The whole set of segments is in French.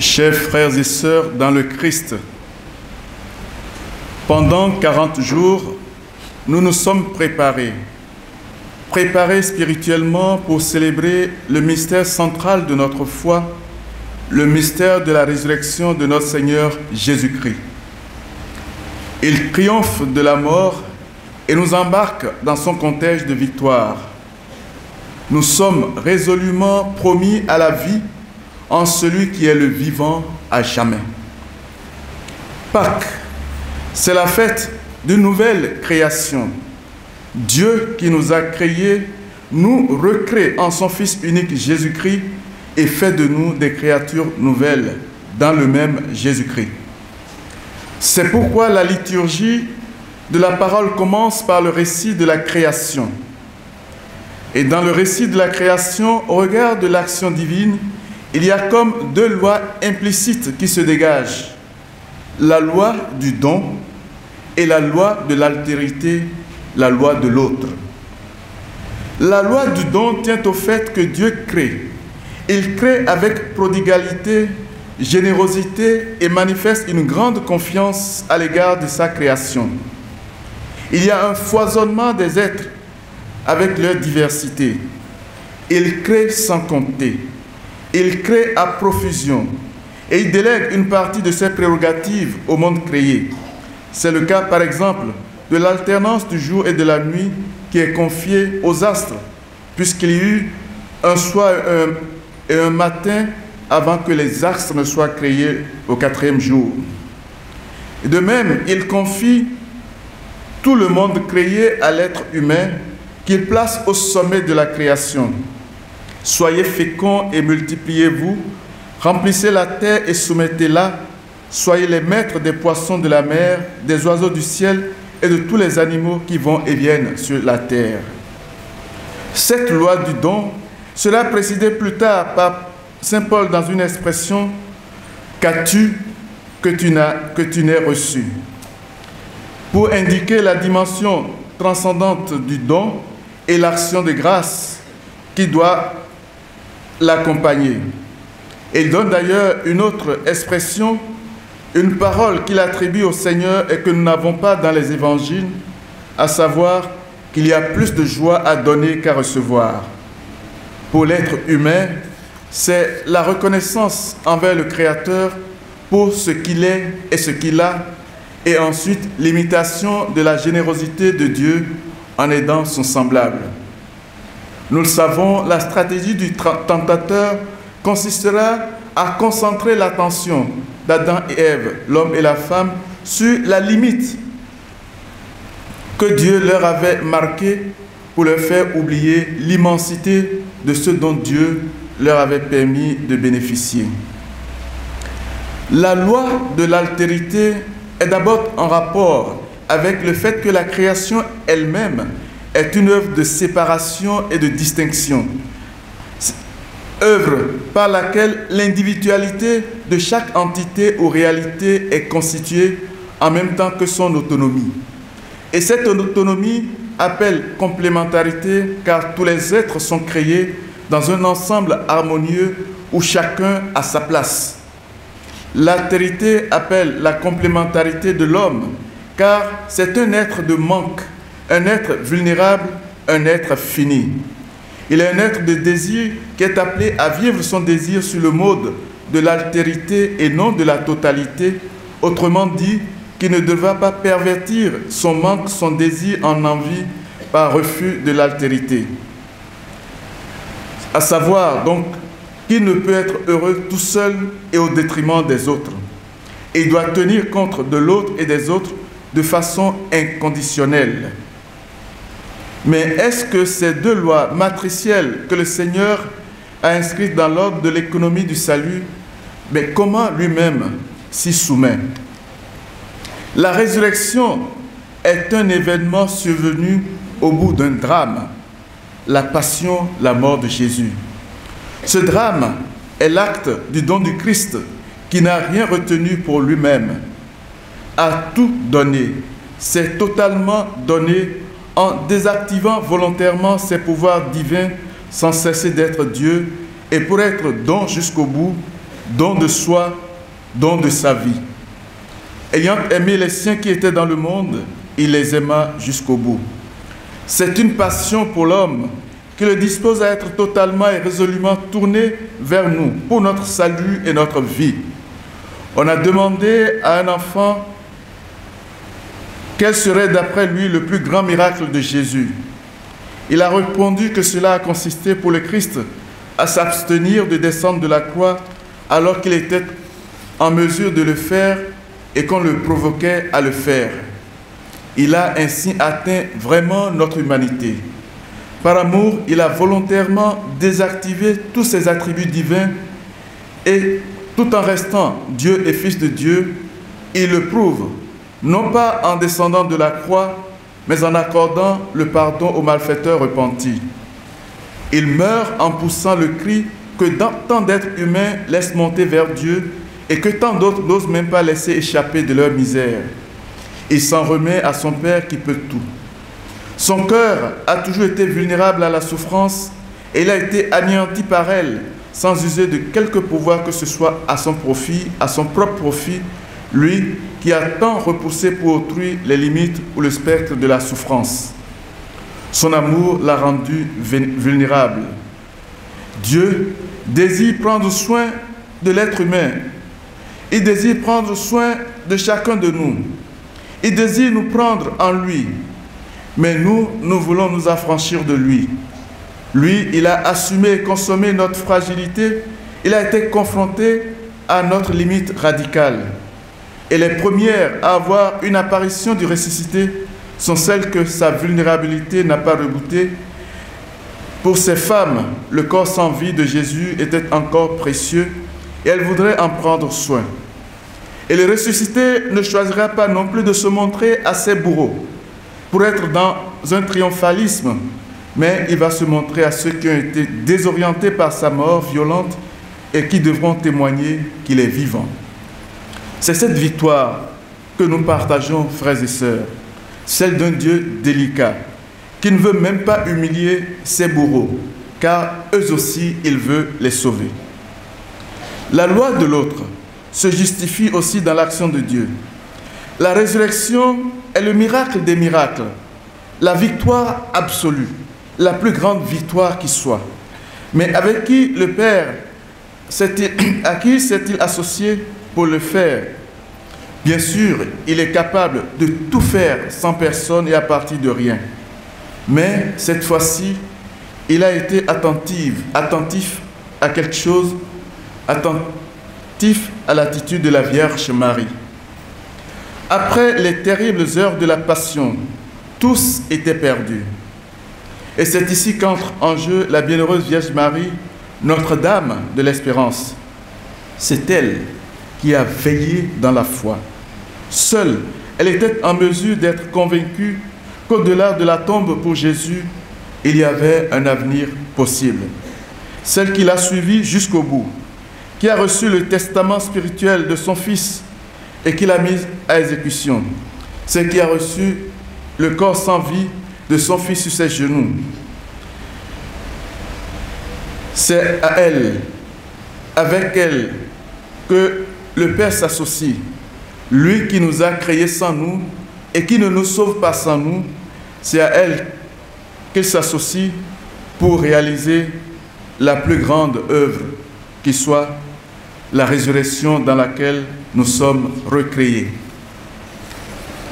Chers frères et sœurs dans le Christ, pendant 40 jours, nous nous sommes préparés spirituellement pour célébrer le mystère central de notre foi, le mystère de la résurrection de notre Seigneur Jésus-Christ. Il triomphe de la mort et nous embarque dans son cortège de victoire. Nous sommes résolument promis à la vie en celui qui est le vivant à jamais. Pâques, c'est la fête d'une nouvelle création. Dieu qui nous a créés nous recrée en son Fils unique Jésus-Christ et fait de nous des créatures nouvelles dans le même Jésus-Christ. C'est pourquoi la liturgie de la parole commence par le récit de la création. Et dans le récit de la création, au regard de l'action divine, il y a comme deux lois implicites qui se dégagent. La loi du don et la loi de l'altérité, la loi de l'autre. La loi du don tient au fait que Dieu crée. Il crée avec prodigalité, générosité et manifeste une grande confiance à l'égard de sa création. Il y a un foisonnement des êtres avec leur diversité. Il crée sans compter. Il crée à profusion et il délègue une partie de ses prérogatives au monde créé. C'est le cas, par exemple, de l'alternance du jour et de la nuit qui est confiée aux astres, puisqu'il y eut un soir et un matin avant que les astres ne soient créés au 4e jour. De même, il confie tout le monde créé à l'être humain qu'il place au sommet de la création. Soyez féconds et multipliez-vous, remplissez la terre et soumettez-la, soyez les maîtres des poissons de la mer, des oiseaux du ciel et de tous les animaux qui vont et viennent sur la terre. Cette loi du don sera précisée plus tard par Saint Paul dans une expression « Qu'as-tu que tu n'aies reçu ?» pour indiquer la dimension transcendante du don et l'action de grâce qui doit l'accompagner. Et il donne d'ailleurs une autre expression, une parole qu'il attribue au Seigneur et que nous n'avons pas dans les évangiles, à savoir qu'il y a plus de joie à donner qu'à recevoir. Pour l'être humain, c'est la reconnaissance envers le Créateur pour ce qu'il est et ce qu'il a, et ensuite l'imitation de la générosité de Dieu en aidant son semblable. Nous le savons, la stratégie du tentateur consistera à concentrer l'attention d'Adam et Ève, l'homme et la femme, sur la limite que Dieu leur avait marquée pour leur faire oublier l'immensité de ce dont Dieu leur avait permis de bénéficier. La loi de l'altérité est d'abord en rapport avec le fait que la création elle-même est une œuvre de séparation et de distinction, œuvre par laquelle l'individualité de chaque entité ou réalité est constituée en même temps que son autonomie. Et cette autonomie appelle complémentarité car tous les êtres sont créés dans un ensemble harmonieux où chacun a sa place. L'altérité appelle la complémentarité de l'homme car c'est un être de manque, un être vulnérable, un être fini. Il est un être de désir qui est appelé à vivre son désir sur le mode de l'altérité et non de la totalité, autrement dit, qui ne devra pas pervertir son manque, son désir en envie par refus de l'altérité. À savoir donc qu'il ne peut être heureux tout seul et au détriment des autres. Et il doit tenir compte de l'autre et des autres de façon inconditionnelle. Mais est-ce que ces deux lois matricielles que le Seigneur a inscrites dans l'ordre de l'économie du salut, mais comment lui-même s'y soumet? La résurrection est un événement survenu au bout d'un drame, la passion, la mort de Jésus. Ce drame est l'acte du don du Christ qui n'a rien retenu pour lui-même, a tout donné, s'est totalement donné en désactivant volontairement ses pouvoirs divins sans cesser d'être Dieu et pour être don jusqu'au bout, don de soi, don de sa vie. Ayant aimé les siens qui étaient dans le monde, il les aima jusqu'au bout. C'est une passion pour l'homme qui le dispose à être totalement et résolument tourné vers nous pour notre salut et notre vie. On a demandé à un enfant quel serait d'après lui le plus grand miracle de Jésus. Il a répondu que cela a consisté pour le Christ à s'abstenir de descendre de la croix alors qu'il était en mesure de le faire et qu'on le provoquait à le faire. Il a ainsi atteint vraiment notre humanité. Par amour, il a volontairement désactivé tous ses attributs divins et tout en restant Dieu et Fils de Dieu, il le prouve, non pas en descendant de la croix, mais en accordant le pardon aux malfaiteurs repentis. Il meurt en poussant le cri que tant d'êtres humains laissent monter vers Dieu et que tant d'autres n'osent même pas laisser échapper de leur misère. Il s'en remet à son Père qui peut tout. Son cœur a toujours été vulnérable à la souffrance et il a été anéanti par elle, sans user de quelque pouvoir que ce soit à son profit, à son propre profit, lui qui a tant repoussé pour autrui les limites ou le spectre de la souffrance. Son amour l'a rendu vulnérable. Dieu désire prendre soin de l'être humain. Il désire prendre soin de chacun de nous. Il désire nous prendre en lui. Mais nous voulons nous affranchir de lui. Lui, il a assumé et consommé notre fragilité. Il a été confronté à notre limite radicale. Et les premières à avoir une apparition du ressuscité sont celles que sa vulnérabilité n'a pas reboutées. Pour ces femmes, le corps sans vie de Jésus était encore précieux et elles voudraient en prendre soin. Et le ressuscité ne choisira pas non plus de se montrer à ses bourreaux pour être dans un triomphalisme, mais il va se montrer à ceux qui ont été désorientés par sa mort violente et qui devront témoigner qu'il est vivant. C'est cette victoire que nous partageons, frères et sœurs, celle d'un Dieu délicat, qui ne veut même pas humilier ses bourreaux, car eux aussi, il veut les sauver. La loi de l'autre se justifie aussi dans l'action de Dieu. La résurrection est le miracle des miracles, la victoire absolue, la plus grande victoire qui soit. Mais avec qui le Père, à qui s'est-il associé pour le faire? Bien sûr, il est capable de tout faire sans personne et à partir de rien. Mais cette fois-ci, il a été attentif à quelque chose, attentif à l'attitude de la Vierge Marie. Après les terribles heures de la Passion, tous étaient perdus. Et c'est ici qu'entre en jeu la bienheureuse Vierge Marie, Notre-Dame de l'Espérance. C'est elle qui a veillé dans la foi. Seule, elle était en mesure d'être convaincue qu'au-delà de la tombe pour Jésus, il y avait un avenir possible. Celle qui l'a suivi jusqu'au bout, qui a reçu le testament spirituel de son Fils et qui l'a mis à exécution. Celle qui a reçu le corps sans vie de son Fils sur ses genoux. C'est à elle, avec elle, que le Père s'associe. Lui qui nous a créés sans nous et qui ne nous sauve pas sans nous, c'est à elle qu'il s'associe pour réaliser la plus grande œuvre qui soit la résurrection dans laquelle nous sommes recréés.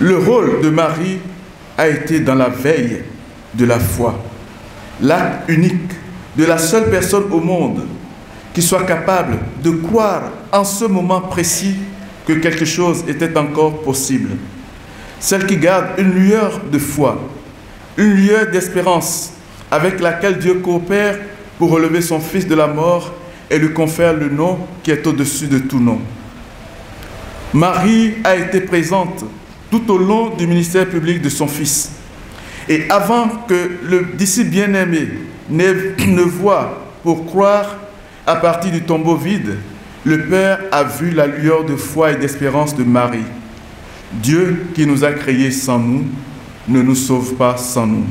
Le rôle de Marie a été dans la veille de la foi, l'acte unique de la seule personne au monde qui soit capable de croire en ce moment précis que quelque chose était encore possible. Celle qui garde une lueur de foi, une lueur d'espérance avec laquelle Dieu coopère pour relever son Fils de la mort et lui confère le nom qui est au-dessus de tout nom. Marie a été présente tout au long du ministère public de son Fils. Et avant que le disciple bien-aimé ne voie pour croire à partir du tombeau vide, le Père a vu la lueur de foi et d'espérance de Marie. Dieu qui nous a créés sans nous ne nous sauve pas sans nous.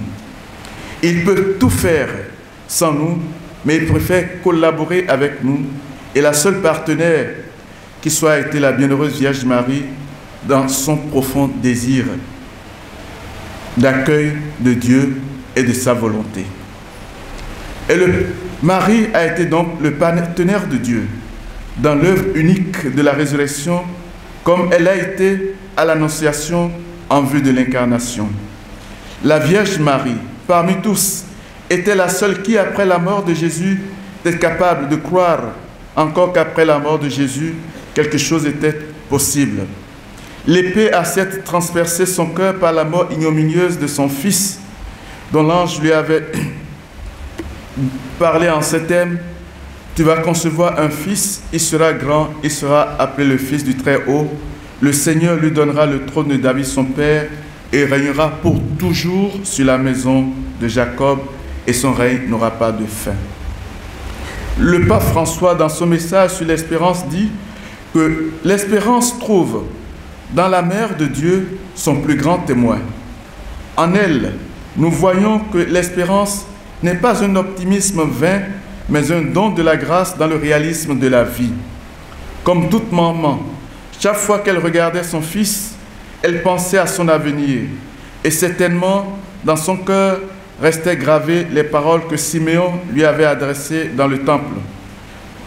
Il peut tout faire sans nous, mais il préfère collaborer avec nous et la seule partenaire qui soit été la bienheureuse Vierge Marie dans son profond désir d'accueil de Dieu et de sa volonté. Et Marie a été donc le partenaire de Dieu dans l'œuvre unique de la résurrection, comme elle a été à l'Annonciation en vue de l'incarnation. La Vierge Marie, parmi tous, était la seule qui, après la mort de Jésus, était capable de croire encore qu'après la mort de Jésus, quelque chose était possible. L'épée a certes transpercé son cœur par la mort ignominieuse de son fils, dont l'ange lui avait parlé en ces termes: tu vas concevoir un fils, il sera grand, il sera appelé le Fils du Très-Haut. Le Seigneur lui donnera le trône de David son père et régnera pour toujours sur la maison de Jacob, et son règne n'aura pas de fin. Le pape François, dans son message sur l'espérance, dit que l'espérance trouve dans la Mère de Dieu son plus grand témoin. En elle, nous voyons que l'espérance n'est pas un optimisme vain, mais un don de la grâce dans le réalisme de la vie. Comme toute maman, chaque fois qu'elle regardait son fils, elle pensait à son avenir, et certainement, dans son cœur, restaient gravées les paroles que Siméon lui avait adressées dans le temple.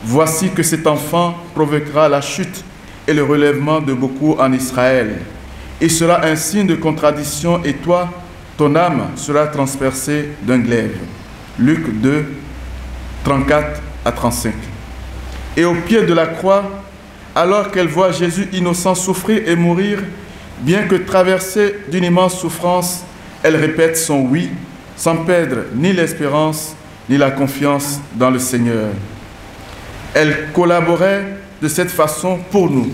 Voici que cet enfant provoquera la chute et le relèvement de beaucoup en Israël. Il sera un signe de contradiction, et toi, ton âme sera transpercée d'un glaive. Luc 2, 34 à 35. Et au pied de la croix, alors qu'elle voit Jésus innocent souffrir et mourir, bien que traversée d'une immense souffrance, elle répète son oui, sans perdre ni l'espérance, ni la confiance dans le Seigneur. Elle collaborait de cette façon pour nous,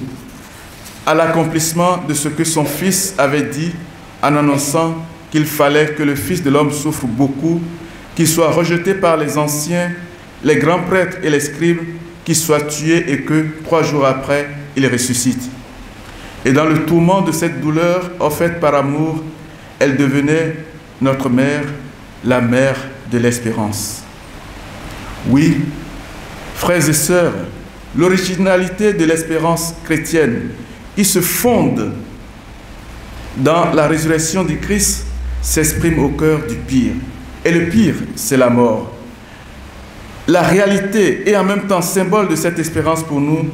à l'accomplissement de ce que son Fils avait dit en annonçant qu'il fallait que le Fils de l'homme souffre beaucoup, qu'il soit rejeté par les anciens, les grands prêtres et les scribes, qu'il soit tué et que 3 jours après, il ressuscite. Et dans le tourment de cette douleur offerte par amour, elle devenait notre mère, la mère de l'espérance. Oui, frères et sœurs, l'originalité de l'espérance chrétienne qui se fonde dans la résurrection du Christ s'exprime au cœur du pire. Et le pire, c'est la mort. La réalité et en même temps symbole de cette espérance pour nous,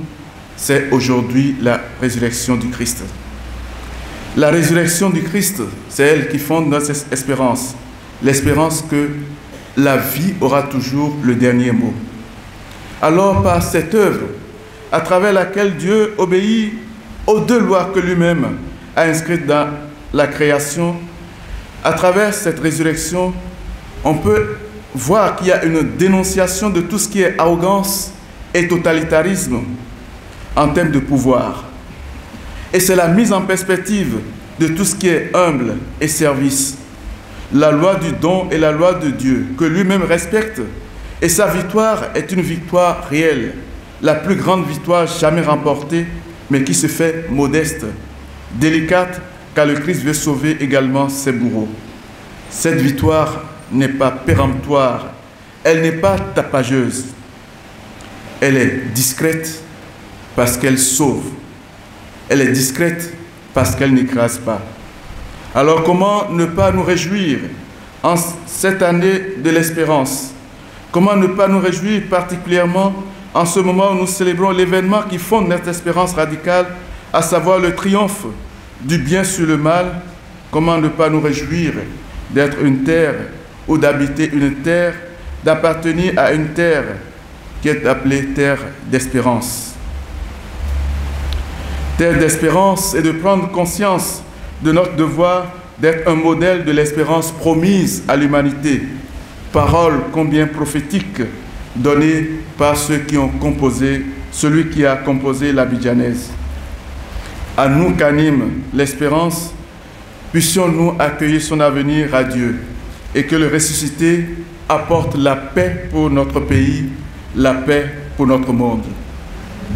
c'est aujourd'hui la résurrection du Christ. La résurrection du Christ, c'est elle qui fonde notre espérance. L'espérance que la vie aura toujours le dernier mot. Alors, par cette œuvre, à travers laquelle Dieu obéit aux 2 lois que lui-même a inscrites dans la création, à travers cette résurrection, on peut voir qu'il y a une dénonciation de tout ce qui est arrogance et totalitarisme en termes de pouvoir. Et c'est la mise en perspective de tout ce qui est humble et service. La loi du don est la loi de Dieu, que lui-même respecte, et sa victoire est une victoire réelle, la plus grande victoire jamais remportée, mais qui se fait modeste, délicate, car le Christ veut sauver également ses bourreaux. Cette victoire n'est pas péremptoire, elle n'est pas tapageuse, elle est discrète parce qu'elle sauve, elle est discrète parce qu'elle n'écrase pas. Alors comment ne pas nous réjouir en cette année de l'espérance? Comment ne pas nous réjouir particulièrement en ce moment où nous célébrons l'événement qui fonde notre espérance radicale, à savoir le triomphe du bien sur le mal? Comment ne pas nous réjouir d'être une terre ou d'habiter une terre, d'appartenir à une terre qui est appelée terre d'espérance? Terre d'espérance et de prendre conscience de notre devoir d'être un modèle de l'espérance promise à l'humanité. Parole combien prophétique donnée par ceux qui ont composé, celui qui a composé l'Abidjanaise. À nous qu'anime l'espérance, puissions-nous accueillir son avenir radieux et que le ressuscité apporte la paix pour notre pays, la paix pour notre monde.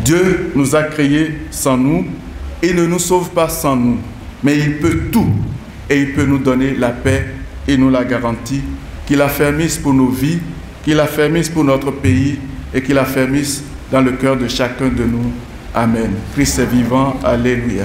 Dieu nous a créés sans nous, il ne nous sauve pas sans nous, mais il peut tout et il peut nous donner la paix et nous la garantit, qu'il affermisse pour nos vies, qu'il affermisse pour notre pays et qu'il affermisse dans le cœur de chacun de nous. Amen. Christ est vivant. Alléluia.